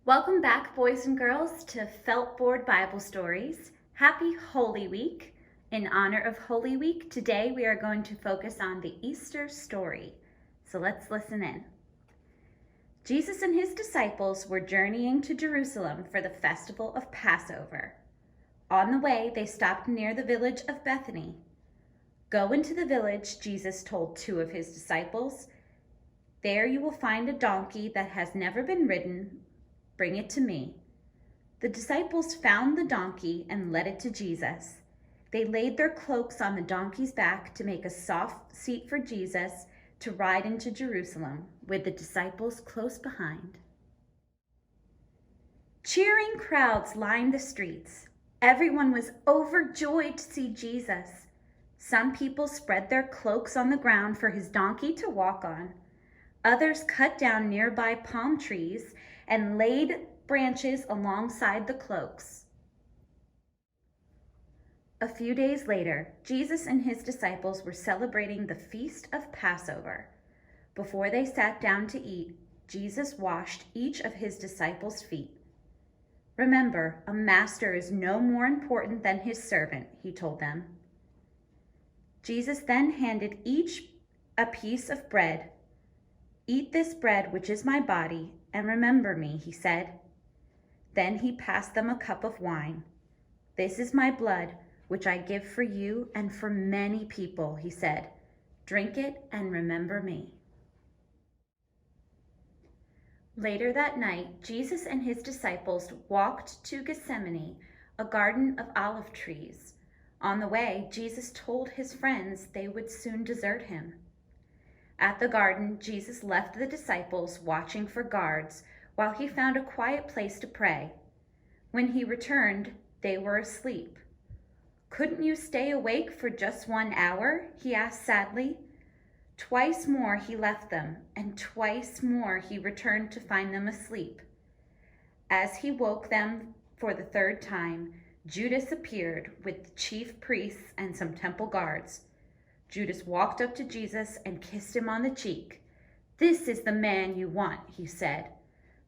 Welcome back, boys and girls, to Feltboard Bible Stories. Happy Holy Week. In honor of Holy Week, today we are going to focus on the Easter story. So let's listen in. Jesus and his disciples were journeying to Jerusalem for the festival of Passover. On the way, they stopped near the village of Bethany. "Go into the village," Jesus told two of his disciples. "There you will find a donkey that has never been ridden. Bring it to me." The disciples found the donkey and led it to Jesus. They laid their cloaks on the donkey's back to make a soft seat for Jesus to ride into Jerusalem, with the disciples close behind. Cheering crowds lined the streets. Everyone was overjoyed to see Jesus. Some people spread their cloaks on the ground for his donkey to walk on. Others cut down nearby palm trees and laid branches alongside the cloaks. A few days later, Jesus and his disciples were celebrating the feast of Passover. Before they sat down to eat, Jesus washed each of his disciples' feet. "Remember, a master is no more important than his servant," he told them. Jesus then handed each a piece of bread. "Eat this bread, which is my body, and remember me," he said. Then he passed them a cup of wine. "This is my blood, which I give for you and for many people," he said. "Drink it and remember me." Later that night, Jesus and his disciples walked to Gethsemane, a garden of olive trees. On the way, Jesus told his friends they would soon desert him. At the garden, Jesus left the disciples watching for guards while he found a quiet place to pray. When he returned, they were asleep. "Couldn't you stay awake for just 1 hour?" he asked sadly. Twice more he left them, and twice more he returned to find them asleep. As he woke them for the third time, Judas appeared with the chief priests and some temple guards. Judas walked up to Jesus and kissed him on the cheek. "This is the man you want," he said.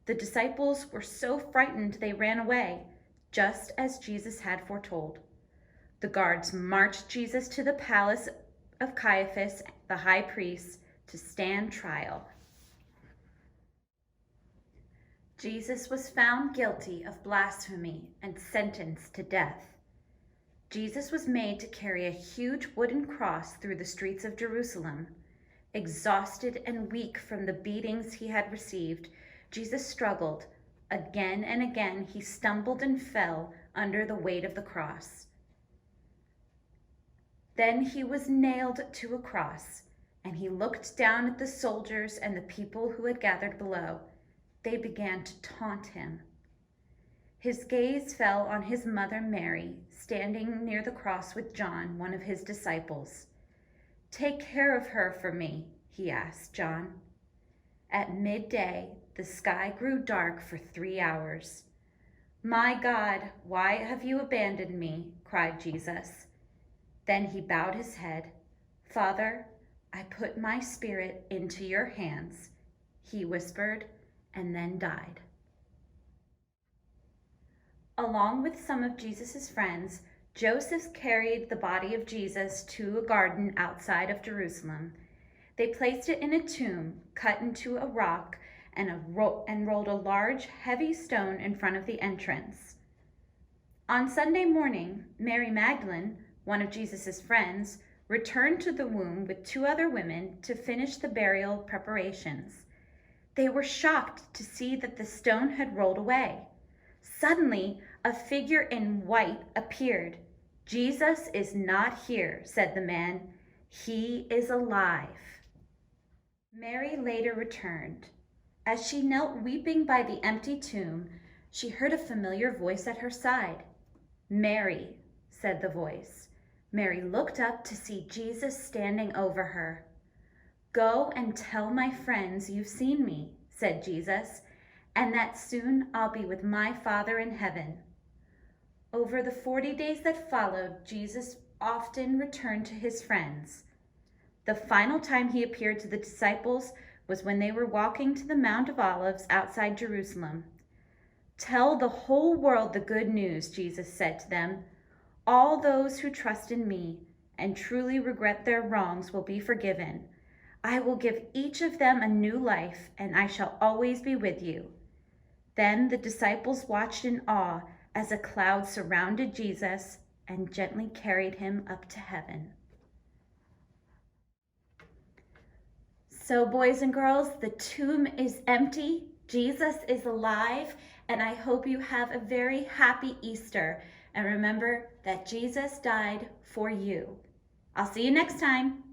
The disciples were so frightened they ran away, just as Jesus had foretold. The guards marched Jesus to the palace of Caiaphas, the high priest, to stand trial. Jesus was found guilty of blasphemy and sentenced to death. Jesus was made to carry a huge wooden cross through the streets of Jerusalem. Exhausted and weak from the beatings he had received, Jesus struggled. Again and again he stumbled and fell under the weight of the cross. Then he was nailed to a cross, and he looked down at the soldiers and the people who had gathered below. They began to taunt him. His gaze fell on his mother Mary, standing near the cross with John, one of his disciples. "Take care of her for me," he asked John. At midday, the sky grew dark for 3 hours. "My God, why have you abandoned me?" cried Jesus. Then he bowed his head. "Father, I put my spirit into your hands," he whispered, and then died. Along with some of Jesus' friends, Joseph carried the body of Jesus to a garden outside of Jerusalem. They placed it in a tomb cut into a rock and rolled a large, heavy stone in front of the entrance. On Sunday morning, Mary Magdalene, one of Jesus' friends, returned to the tomb with 2 other women to finish the burial preparations. They were shocked to see that the stone had rolled away. Suddenly, a figure in white appeared. "Jesus is not here," said the man. "He is alive." Mary later returned. As she knelt weeping by the empty tomb, she heard a familiar voice at her side. "Mary," said the voice. Mary looked up to see Jesus standing over her. "Go and tell my friends you've seen me," said Jesus, "and that soon I'll be with my Father in heaven." Over the 40 days that followed, Jesus often returned to his friends. The final time he appeared to the disciples was when they were walking to the Mount of Olives outside Jerusalem. Tell the whole world the good news, Jesus said to them. All those who trust in me and truly regret their wrongs will be forgiven. I will give each of them a new life, and I shall always be with you. Then the disciples watched in awe as a cloud surrounded Jesus and gently carried him up to heaven. So, boys and girls, the tomb is empty, Jesus is alive, and I hope you have a very happy Easter. And remember that Jesus died for you. I'll see you next time.